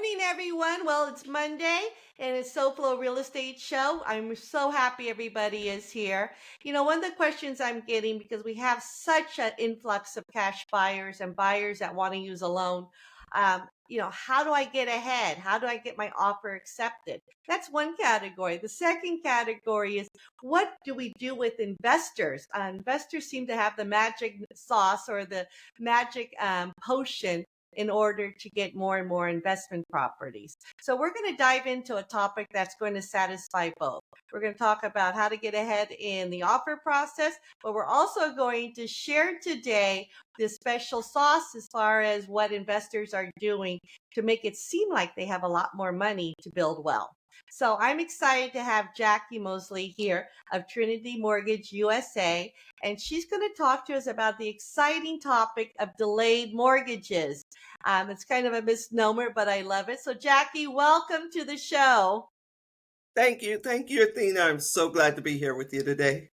morning, everyone. Well, it's Monday and it's SoFlo Real Estate Show. I'm so happy everybody is here. One of the questions I'm getting because we have such an influx of cash buyers and buyers that want to use a loan. How do I get ahead? How do I get my offer accepted? That's one category. The second category is what do we do with investors? Investors seem to have the magic sauce or the magic potion in order to get more and more investment properties. So we're going to dive into a topic that's going to satisfy both. We're going to talk about how to get ahead in the offer process, but we're also going to share today this special sauce as far as what investors are doing to make it seem like they have a lot more money to build wealth. So I'm excited to have Jackie Mosley here of Trinity Mortgage USA, and she's going to talk to us about the exciting topic of delayed mortgages. It's kind of a misnomer, but I love it. So Jackie, welcome to the show. Thank you. Thank you, Athena. I'm so glad to be here with you today.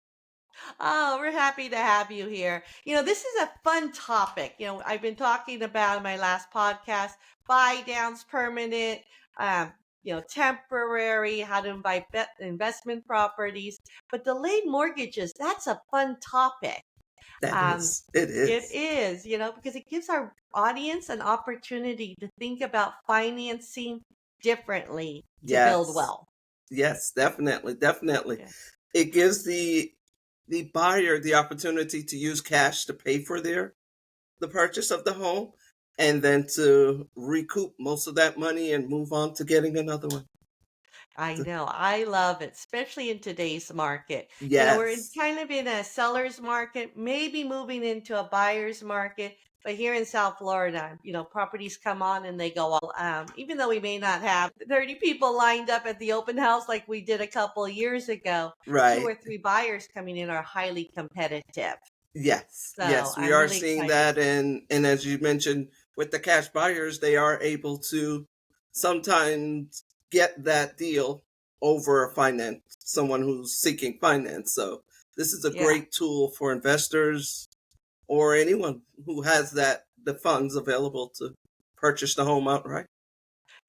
Oh, we're happy to have you here. This is a fun topic. I've been talking about in my last podcast, buy downs permanent, temporary, how to buy investment properties, but delayed mortgages, that's a fun topic. That is, it It is. is, because it gives our audience an opportunity to think about financing differently to build Yes. wealth. Yes, definitely. Definitely. Yeah. It gives the buyer the opportunity to use cash to pay for the purchase of the home and then to recoup most of that money and move on to getting another one. I know. I love it, especially in today's market. We're Yes. kind of in a seller's market, maybe moving into a buyer's market. But here in South Florida, properties come on and they go all, even though we may not have 30 people lined up at the open house like we did a couple of years ago, two Right. or three buyers coming in are highly competitive. Yes. So Yes, we I'm are really seeing excited. that and as you mentioned with the cash buyers, they are able to sometimes get that deal over a finance someone who's seeking finance. So this is a Yeah. great tool for investors or anyone who has the funds available to purchase the home outright.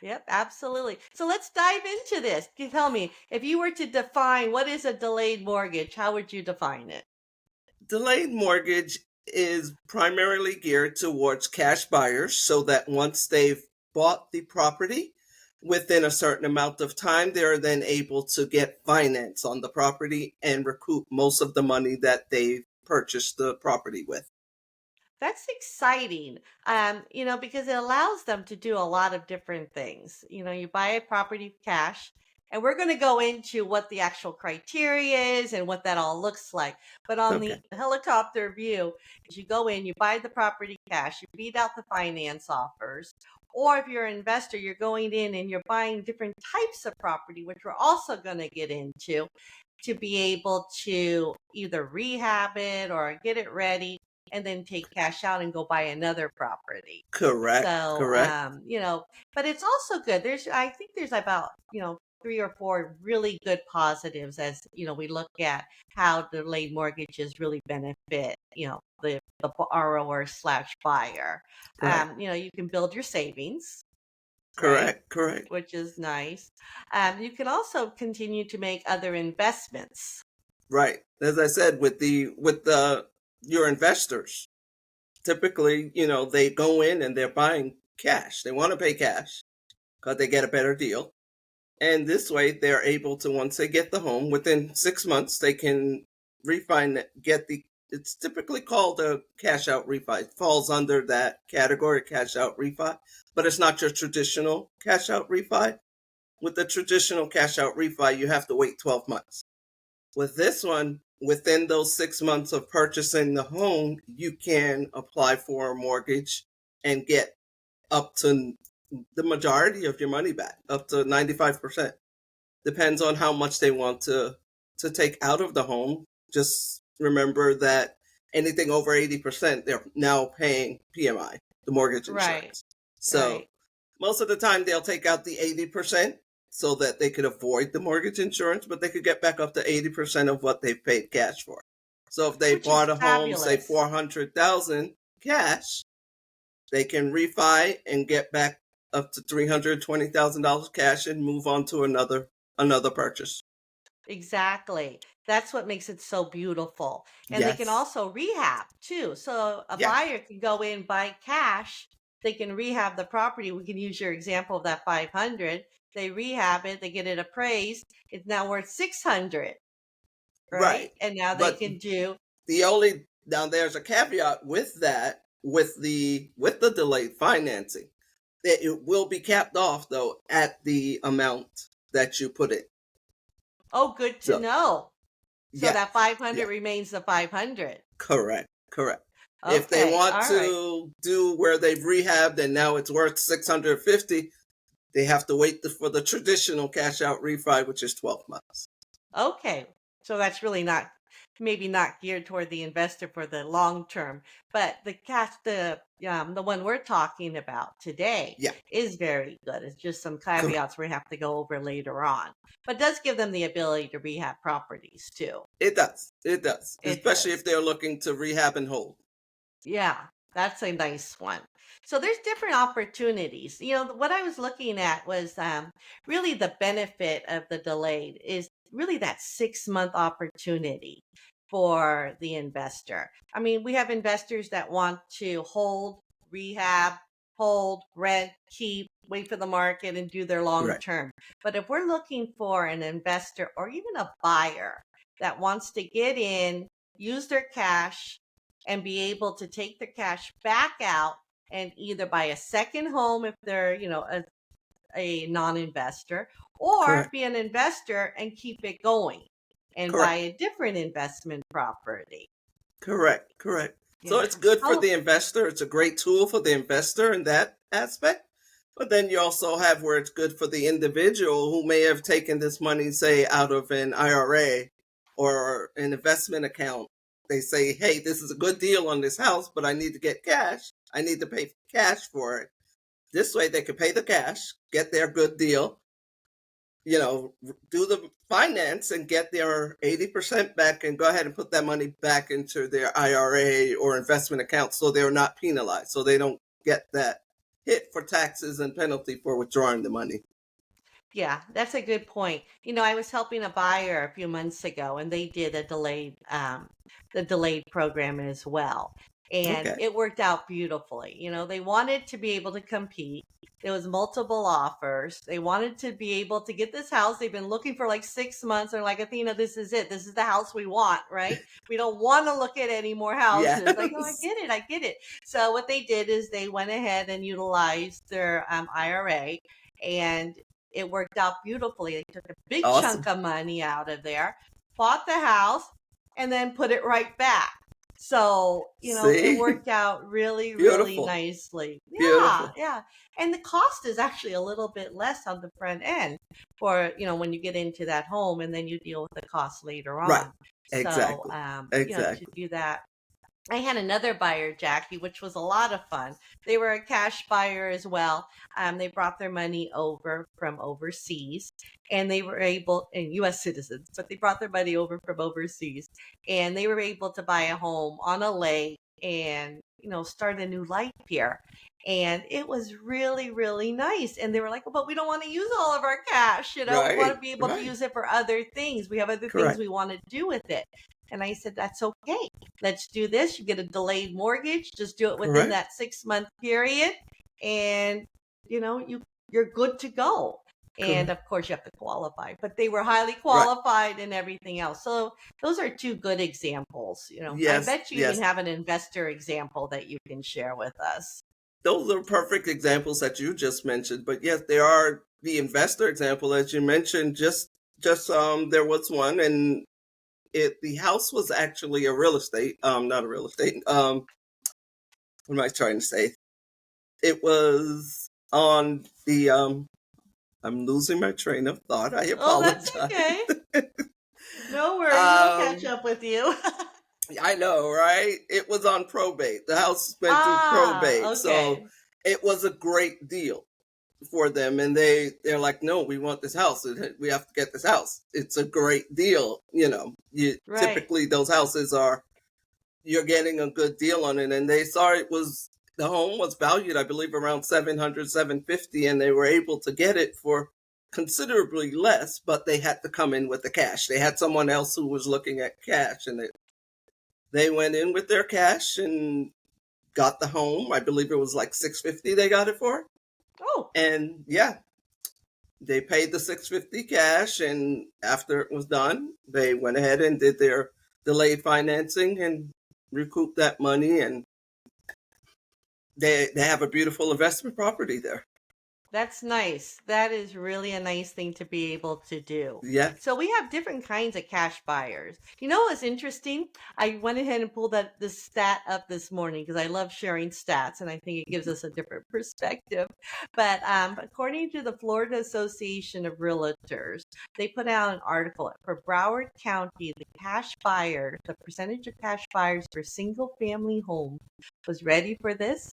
Yep, absolutely. So let's dive into this. You tell me, if you were to define what is a delayed mortgage, how would you define it? Delayed mortgage is primarily geared towards cash buyers so that once they've bought the property within a certain amount of time, they're then able to get finance on the property and recoup most of the money that they've purchased the property with. That's exciting, because it allows them to do a lot of different things. You buy a property cash, and we're going to go into what the actual criteria is and what that all looks like. But on the Okay. helicopter view, as you go in, you buy the property cash, you beat out the finance offers. Or if you're an investor, you're going in and you're buying different types of property, which we're also going to get into to be able to either rehab it or get it ready and then take cash out and go buy another property. Correct. So, Correct. but it's also good. I think there's about, three or four really good positives as, we look at how delayed mortgages really benefit, the borrower slash buyer. Right. You can build your savings, right? Correct. Correct. Which is nice. You can also continue to make other investments. Right. As I said, with the your investors, typically, they go in and they're buying cash. They want to pay cash because they get a better deal. And this way, they're able to, once they get the home, within 6 months, they can it's typically called a cash out refi. It falls under that category, cash out refi, but it's not your traditional cash out refi. With the traditional cash out refi, you have to wait 12 months. With this one, within those 6 months of purchasing the home, you can apply for a mortgage and get up to the majority of your money back, up to 95%. Depends on how much they want to take out of the home. Just remember that anything over 80%, they're now paying PMI, the mortgage Right, insurance. So right. most of the time they'll take out the 80% so that they could avoid the mortgage insurance, but they could get back up to 80% of what they've paid cash for. So if they Which is bought a home, say fabulous. 400,000 cash, they can refi and get back up to $320,000 cash and move on to another purchase. Exactly. That's what makes it so beautiful. And they can Yes. also rehab too. So a Yes. buyer can go in, buy cash, they can rehab the property. We can use your example of that 500. They rehab it, they get it appraised. It's now worth 600, right? Right. And now they But can do. now there's a caveat with that, with the delayed financing, that it will be capped off though at the amount that you put in. Oh, good to So know. So yes, that 500 yeah, remains the 500. correct. If they Okay. want All right. to do where they've rehabbed and now it's worth 650, they have to wait for the traditional cash out refi, which is 12 months. Okay. So that's really not, maybe not geared toward the investor for the long term, but the one we're talking about today Yeah, is very good. It's just some correct. caveats we have to go over later on, but does give them the ability to rehab properties too. It does. It does. It Especially does. if they're looking to rehab and hold. Yeah, that's a nice one. So there's different opportunities. What I was looking at was really the benefit of the delayed is really that 6 month opportunity for the investor. I mean, we have investors that want to rehab, hold, rent, keep, wait for the market and do their long Right. term. But if we're looking for an investor or even a buyer that wants to get in, use their cash, and be able to take the cash back out and either buy a second home if they're, a non-investor, or Correct. be an investor and keep it going and buy Correct. a different investment property. Correct. So Yeah. it's good for Oh, the investor. It's a great tool for the investor in that aspect. But then you also have where it's good for the individual who may have taken this money, say, out of an IRA or an investment account. They say, hey, this is a good deal on this house, but I need to get cash. I need to pay cash for it. This way they can pay the cash, get their good deal, do the finance and get their 80% back and go ahead and put that money back into their IRA or investment account so they're not penalized, so they don't get that hit for taxes and penalty for withdrawing the money. yeah, that's a good point. I was helping a buyer a few months ago and they did the delayed program as well. And Okay. it worked out beautifully. They wanted to be able to compete. There was multiple offers. They wanted to be able to get this house. They've been looking for like 6 months. They're like, Athena, this is it. This is the house we want, right? We don't want to look at any more houses. Like, no, I Yes. get it. I get it. So what they did is they went ahead and utilized their IRA, and it worked out beautifully. They took a big Awesome. chunk of money out of there, bought the house, and then put it right back. So, it See? worked out really, really Beautiful. nicely. Yeah, Beautiful. yeah. And the cost is actually a little bit less on the front end for, when you get into that home and then you deal with the cost later Right. on. So, Exactly. to Exactly. do that. I had another buyer, Jackie, which was a lot of fun. They were a cash buyer as well. They brought their money over from overseas, and they were and U.S. citizens, but they brought their money over from overseas, and they were able to buy a home on a lake and, start a new life here. And it was really, really nice. And they were like, but we don't want to use all of our cash. We want Right. to be able to Right. use it for other things. We have other things Correct. we want to do with it. And I said, that's okay. Let's do this. You get a delayed mortgage. Just do it within Correct. that 6 month period. And, you're good to go. And Correct. of course, you have to qualify, but they were highly Right. qualified and everything else. So those are two good examples. I Yes. bet you even Yes. have an investor example that you can share with us. Those are perfect examples that you just mentioned. But yes, there are the investor example, as you mentioned. Just there was one, and the house was actually a real estate, not a real estate. What am I trying to say? It was on the I'm losing my train of thought. I Oh, that's apologize. okay. No worries. We'll catch um, up with you. I know, right? It was on probate. The house went through probate, so Okay. it was a great deal for them, and they're like, no, we want this house. We have to get this house. It's a great deal. Right. Typically those houses you're getting a good deal on it, and they saw it was the home was valued, I believe, around 700, 750, and they were able to get it for considerably less, but they had to come in with the cash. They had someone else who was looking at cash, and they went in with their cash and got the home. I believe it was like 650 they got it for. Oh, And yeah, they paid the 650 cash, and after it was done, they went ahead and did their delayed financing and recouped that money, and they have a beautiful investment property there. that's nice. That is really a nice thing to be able to do. Yeah, So we have different kinds of cash buyers. You know what's interesting? I went ahead and pulled this stat up this morning because I love sharing stats and I think it gives us a different perspective. But according to the Florida Association of Realtors, they put out an article for Broward County, the percentage of cash buyers for single family homes was ready for this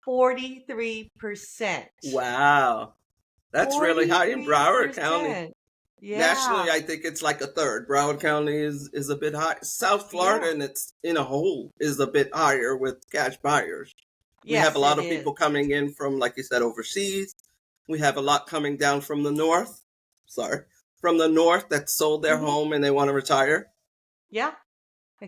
43%. wow, that's really high in Broward County. 43%. Nationally, Yeah. I think it's like a third. Broward County is a bit high. South Florida, Yeah. and it's in a whole, is a bit higher with cash buyers. We have a Yes, lot it of is. people coming in from, like you said, overseas. We have a lot coming down from the north. Sorry, from the north that sold their Hmm. home and they want to retire. Yeah.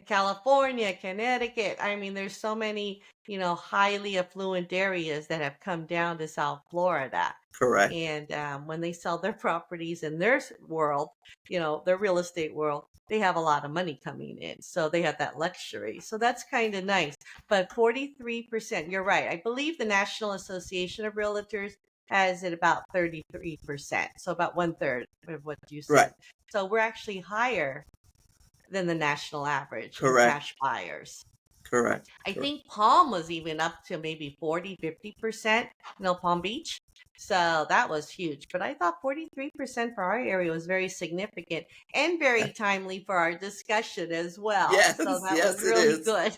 California, Connecticut. I mean, there's so many, highly affluent areas that have come down to South Florida. Correct. And when they sell their properties in their world, their real estate world, they have a lot of money coming in. So they have that luxury. So that's kind of nice. But 43%, you're right. I believe the National Association of Realtors has it about 33%. So about one third of what you Right. said. So we're actually higher than the national average in Correct. cash buyers. Correct. I Correct. think Palm was even up to maybe 40, 50%, Palm Beach. So that was huge. But I thought 43% for our area was very significant and very timely for our discussion as well. So Yes. that was Yes, it really is. good.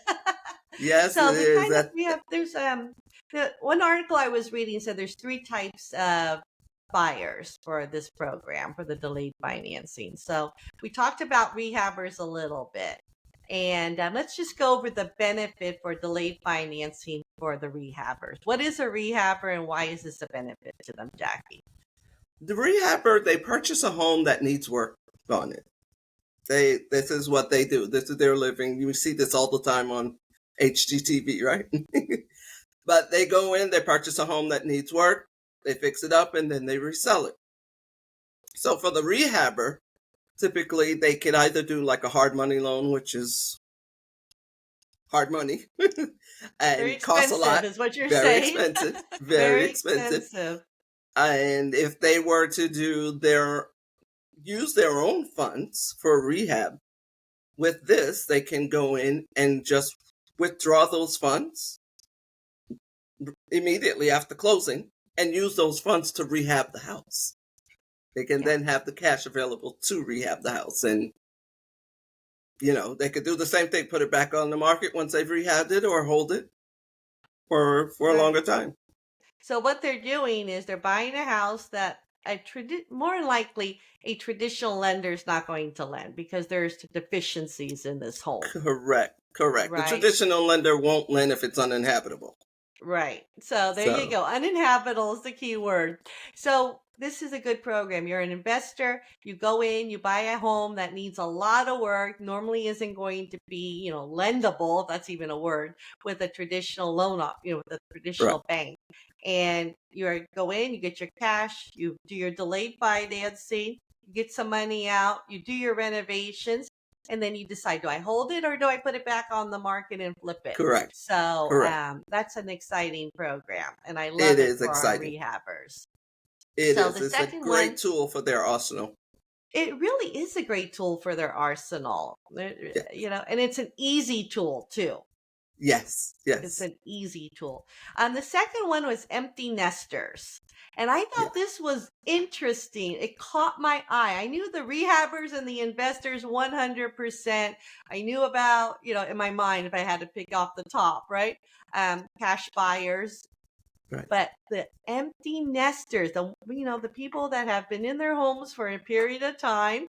Yes, So it we is. kind of we have there's the one article I was reading said there's three types of buyers for this program for the delayed financing. So we talked about rehabbers a little bit. And let's just go over the benefit for delayed financing for the rehabbers. What is a rehabber and why is this a benefit to them, Jackie? The rehabber, they purchase a home that needs work on it. This is what they do. This is their living. You see this all the time on HGTV, right? But they go in, they purchase a home that needs work, they fix it up, and then they resell it. So for the rehabber, typically they can either do like a hard money loan, which is hard money Very and costs a expensive lot, is what you're very saying. expensive, very Very expensive. expensive. And if they were to use their own funds for rehab, with this, they can go in and just withdraw those funds immediately after closing and use those funds to rehab the house. They can Yeah. then have the cash available to rehab the house. And, they could do the same thing, put it back on the market once they've rehabbed it or hold it for a Right. longer time. So what they're doing is they're buying a house that more likely a traditional lender is not going to lend because there's deficiencies in this home. Correct. The Right. traditional lender won't lend if it's uninhabitable. Right. So there you go. Uninhabitable is the key word. So this is a good program. You're an investor. You go in, you buy a home that needs a lot of work, normally isn't going to be, lendable, if that's even a word, with a traditional loan, with a traditional bank. And you go in, you get your cash, you do your delayed financing, you get some money out, you do your renovations, and then you decide, do I hold it or do I put it back on the market and flip it? Correct. So Correct. that's an exciting program, and I love It it is for our exciting. rehabbers. It So is. the It's a second great one, tool for their arsenal. it really is a great tool for their arsenal, Yeah. and it's an easy tool too. Yes. It's Yes. an easy tool. The second one was empty nesters. And I Yeah. thought this was interesting. It caught my eye. I knew the rehabbers and the investors 100%. I knew about, in my mind, if I had to pick off the top, right? Cash buyers. Right. But the empty nesters, the people that have been in their homes for a period of time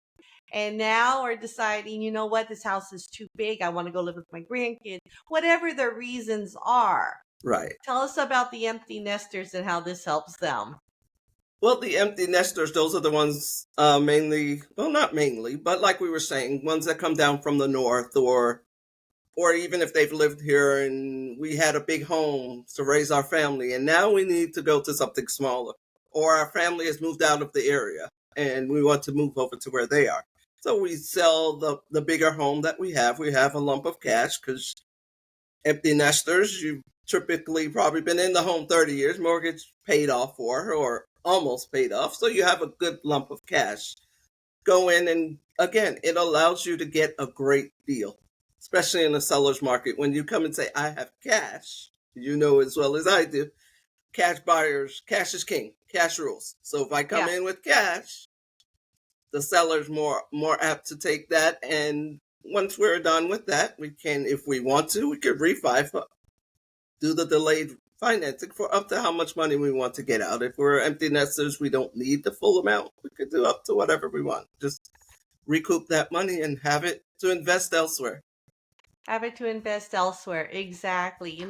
and now are deciding, you know what, this house is too big. I want to go live with my grandkids, whatever their reasons are. Right. Tell us about the empty nesters and how this helps them. Well, the empty nesters, those are the ones mainly, well, not mainly, but like we were saying, ones that come down from the north, or even if they've lived here and we had a big home to raise our family and now we need to go to something smaller, or our family has moved out of the area and we want to move over to where they are. So we sell the bigger home that we have. We have a lump of cash because empty nesters, you've typically probably been in the home 30 years, mortgage paid off for or almost paid off. So you have a good lump of cash. Go in and again, it allows you to get a great deal, especially in the seller's market. When you come and say, I have cash, you know as well as I do, cash buyers, cash is king, cash rules. So if I come Yeah. in with cash, the seller's more apt to take that. And once we're done with that, we can, if we want to, we could refi, do the delayed financing for up to how much money we want to get out. If we're empty nesters, we don't need the full amount. We could do up to whatever we want. Just recoup that money and have it to invest elsewhere. Have it to invest elsewhere. Exactly.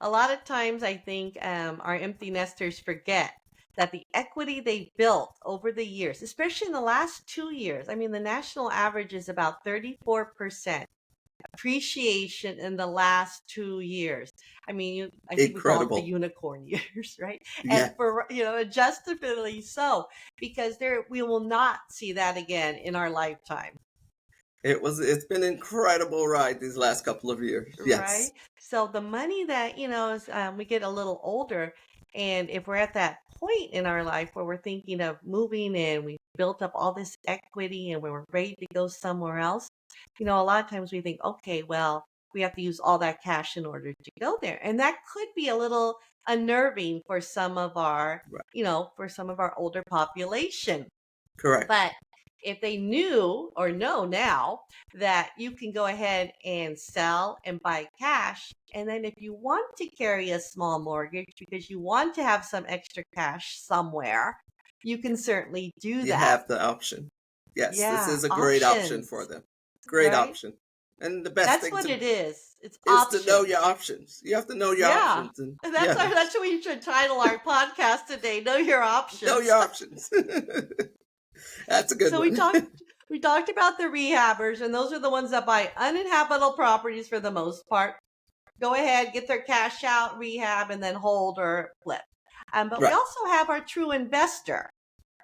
A lot of times I think our empty nesters forget that the equity they built over the years, especially in the last 2 years, I mean, the national average is about 34% appreciation in the last 2 years. I mean, I think we call it the Incredible. unicorn years, right? And Yeah, for, adjustably so, because we will not see that again in our lifetime. it's been an incredible ride these last couple of years. Right. Yes. So the money that, as we get a little older, and if we're at that point in our life where we're thinking of moving and we built up all this equity and we're ready to go somewhere else, a lot of times we think, okay, well, we have to use all that cash in order to go there. And that could be a little unnerving for some of our, Right. for some of our older population. Correct. But if they knew or know now that you can go ahead and sell and buy cash, and then if you want to carry a small mortgage because you want to have some extra cash somewhere, you can certainly do You that. have the option. Yes, this Yeah, is a great option for options, them. Great right? option. And the best That's thing what to it is. It's is to know your options. options. You have to know your Yeah. options. And And yeah, that's what we should title our podcast today. Know your know options. your options. That's a good So we one. talked we talked about the rehabbers, and those are the ones that buy uninhabitable properties for the most part. Go ahead, get their cash out, rehab, and then hold or flip. But we Right. also have our true investor,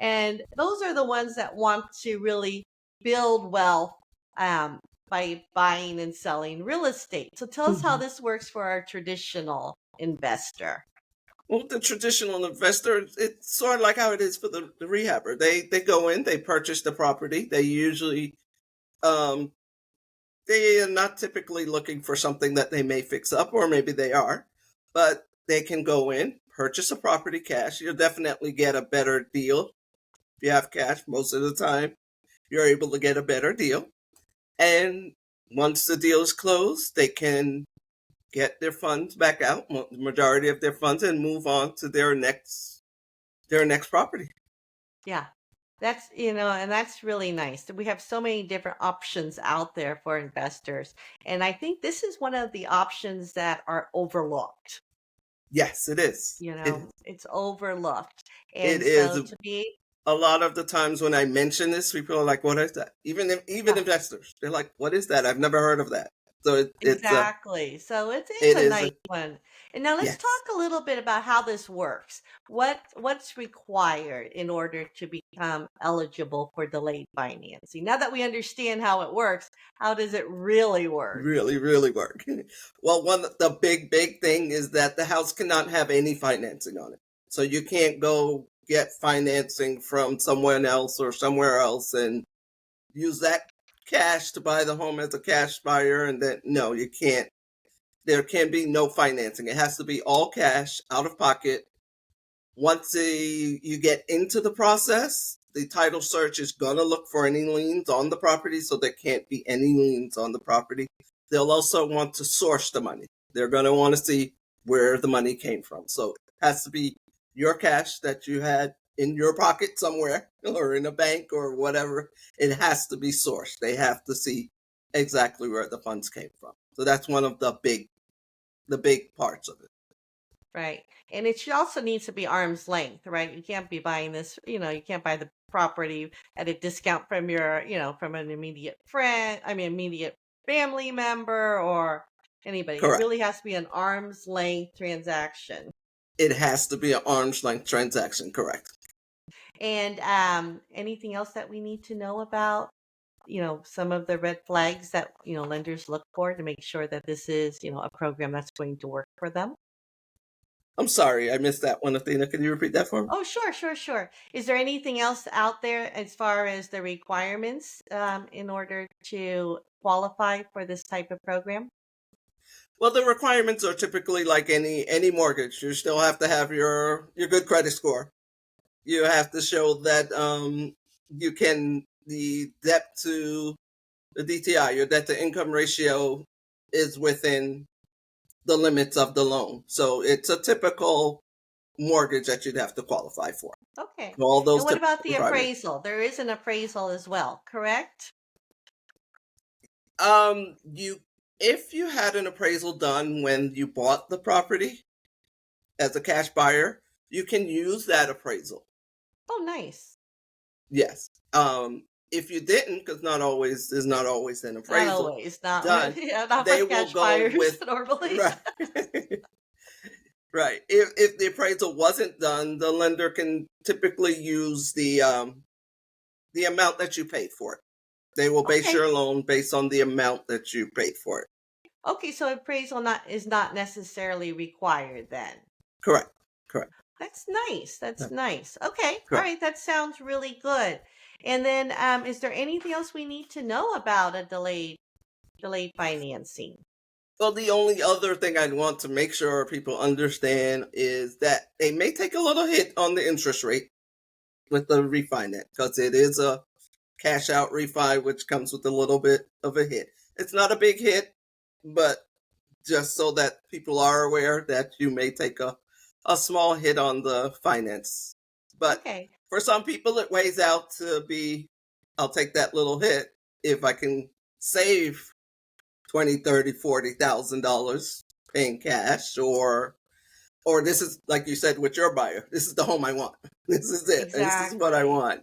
and those are the ones that want to really build wealth um, by buying and selling real estate. So tell us how Mhm. this works for our traditional investor. Well, the traditional investor, it's sort of like how it is for the rehabber. They go in, they purchase the property. They usually um they are not typically looking for something that they may fix up, or maybe they are, but they can go in, purchase a property cash. You'll definitely get a better deal if you have cash. Most of the time, you're able to get a better deal. And once the deal is closed, they can get their funds back out, the majority of their funds, and move on to their next property. Yeah. And that's really nice. We have so many different options out there for investors. And I think this is one of the options that are overlooked. Yes, it is. It's overlooked. It And is so to be a lot of the times when I mention this, people are like, "What is that?" Even yeah, investors, they're like, "What is that? I've never heard of that." So exactly. So it's it a is nice a one. And now let's yes, talk a little bit about how this works. What's required in order to become eligible for delayed financing? Now that we understand how it works, how does it really work? really, really work. Well, the big thing is that the house cannot have any financing on it, so you can't go get financing from someone else or somewhere else and use that cash to buy the home as a cash buyer, and then no, you can't. There can be no financing. It has to be all cash, out of pocket. Once you get into the process, the title search is going to look for any liens on the property, so there can't be any liens on the property. They'll also want to source the money. They're going to want to see where the money came from. So it has to be your cash that you had in your pocket somewhere or in a bank or whatever. It has to be sourced. They have to see exactly where the funds came from. So that's one of the big parts of it. Right. And it should also needs to be arm's length, right? You can't be buying this, you can't buy the property at a discount from from an immediate friend, immediate family member or anybody. It Correct. really has to be an arm's length transaction. It has to be an arm's length transaction, correct. And anything else that we need to know about, some of the red flags that, lenders look for to make sure that this is, a program that's going to work for them? I'm sorry, I missed that one, Athena. Can you repeat that for me? Oh, sure, sure, sure. Is there anything else out there as far as the requirements in order to qualify for this type of program? Well, the requirements are typically like any mortgage. You still have to have your good credit score. You have to show that the debt to the DTI, your debt to income ratio, is within the limits of the loan. So it's a typical mortgage that you'd have to qualify for. Okay. All those And what about typical the requirements. appraisal? There is an appraisal as well, correct? You if you had an appraisal done when you bought the property as a cash buyer, you can use that appraisal. Oh, nice. Yes. If you didn't, because not always an Not appraisal always, not done, with, yeah, not they with will cash go buyers with normally. right. Right. If the appraisal wasn't done, the lender can typically use the amount that you paid for it. They will base Okay. your loan based on the amount that you paid for it. Okay, so appraisal is not necessarily required then. Correct. Correct. That's nice. That's nice. Okay. All Correct. right. That sounds really good. And then, is there anything else we need to know about a delayed financing? Well, the only other thing I'd want to make sure people understand is that they may take a little hit on the interest rate with the refinance because it is a cash out refi, which comes with a little bit of a hit. It's not a big hit, but just so that people are aware that you may take a small hit on the finance. But Okay. for some people, it weighs out to be, I'll take that little hit if I can save $20, $30, $40,000 paying cash, or this is like you said with your buyer. This is the home I want. This is it. This is what I Exactly. want.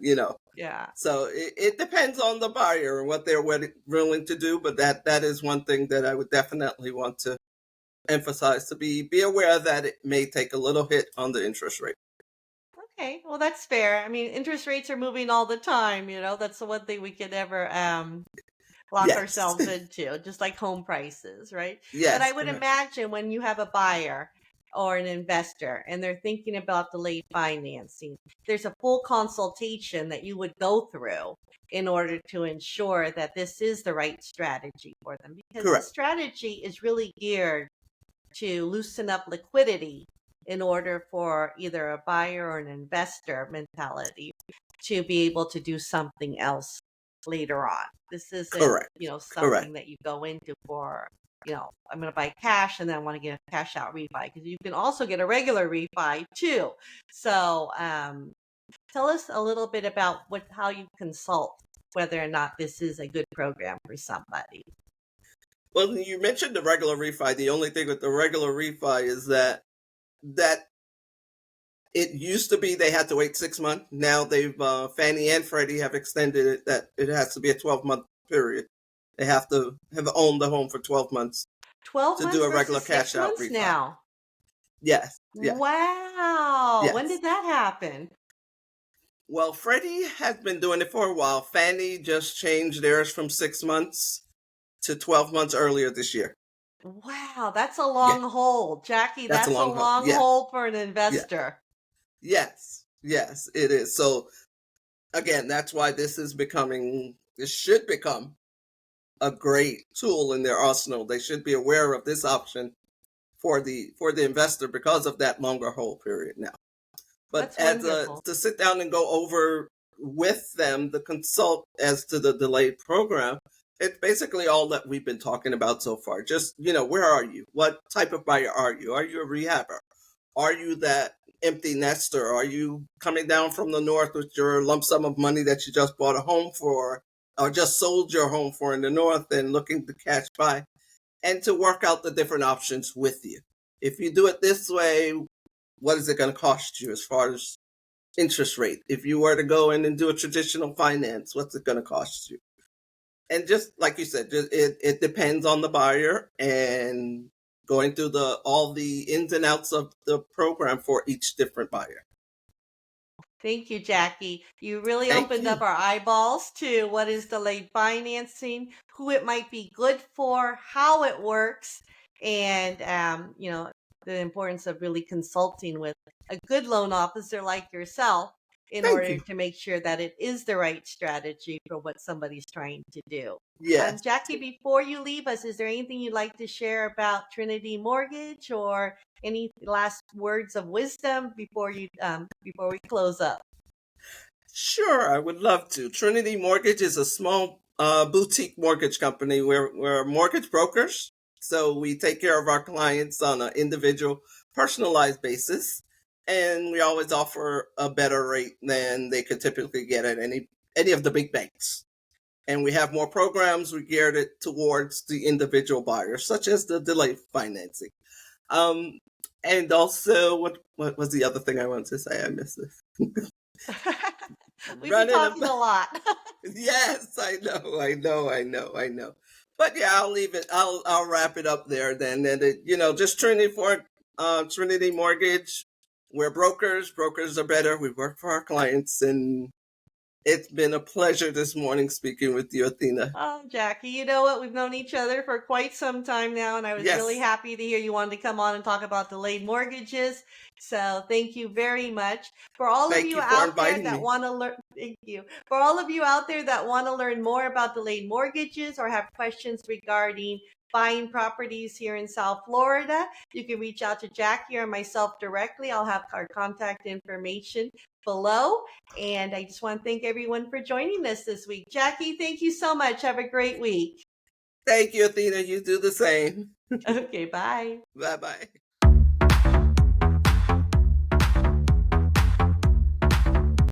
Yeah. So it depends on the buyer and what they're willing to do. But that is one thing that I would definitely want to emphasize, to be aware that it may take a little hit on the interest rate. Okay. Well, that's fair. I mean, interest rates are moving all the time. That's the one thing we can never lock Yes. ourselves into, just like home prices, right? Yes. But I would correct. imagine when you have a buyer or an investor and they're thinking about delayed financing, there's a full consultation that you would go through in order to ensure that this is the right strategy for them, because the Correct. strategy is really geared to loosen up liquidity in order for either a buyer or an investor mentality to be able to do something else later on. This isn't, Correct. Correct. something that you go into for, I'm going to buy cash and then I want to get a cash out refi, because you can also get a regular refi too. So, tell us a little bit about how you consult whether or not this is a good program for somebody. Well, you mentioned the regular refi. The only thing with the regular refi is that it used to be they had to wait 6 months. Now they've Fannie and Freddie have extended it that it has to be a 12-month period. They have to have owned the home for 12 months 12 to months do a versus regular 6 cash out months refi. now. Yes. Yes. Wow. When Yes. did that happen? Well, Freddie has been doing it for a while. Fannie just changed theirs from 6 months to 12 months earlier this year. Wow, that's a Yeah. long hold, Jackie. That's a That's a long hold. long Yes. hold for an Yes. investor. Yes. Yes, it is. So again, that's why this should become a great tool in their arsenal. They should be aware of this option for the investor because of that longer hold period now. But That's wonderful. to sit down and go over with them, the consult as to the delayed program, it's basically all that we've been talking about so far. Just, where are you? What type of buyer are you? Are you a rehabber? Are you that empty nester? Are you coming down from the north with your lump sum of money that you just bought a home for, or just sold your home for in the north and looking to cash buy, and to work out the different options with you? if you do it this way, what is it going to cost you as far as interest rate? If you were to go in and do a traditional finance, what's it going to cost you? And just like you said, it depends on the buyer and going through all the ins and outs of the program for each different buyer. Thank you, Jackie. You really Thank opened up you. our eyeballs to what is delayed financing, who it might be good for, how it works, and the importance of really consulting with a good loan officer like yourself in Thank order you. to make sure that it is the right strategy for what somebody's trying to do. Yes. Jackie, before you leave us, is there anything you'd like to share about Trinity Mortgage or any last words of wisdom before we close up? Sure, I would love to. Trinity Mortgage is a small boutique mortgage company. We're mortgage brokers, so we take care of our clients on an individual, personalized basis, and we always offer a better rate than they could typically get at any of the big banks. And we have more programs we geared it towards the individual buyers, such as the delay financing. Um, and also, what was the other thing I wanted to say? I missed this. We've been Running talking about. a lot. Yes, I know. But yeah, I'll leave it. I'll wrap it up there then. And just Trinity Mortgage. We're brokers. Brokers are better. We work for our clients, and it's been a pleasure this morning speaking with you, Athena. Oh, Jackie, you know what? We've known each other for quite some time now, and I was really Yes, happy to hear you wanted to come on and talk about delayed mortgages. So thank you very much. For all of thank you you for out there inviting that me. want to learn, thank you. For all of you out there that want to learn more about delayed mortgages or have questions regarding buying properties here in South Florida, you can reach out to Jackie or myself directly. I'll have our contact information below. And I just want to thank everyone for joining us this week. Jackie, thank you so much. Have a great week. Thank you, Athena. You do the same. Okay, bye. Bye bye.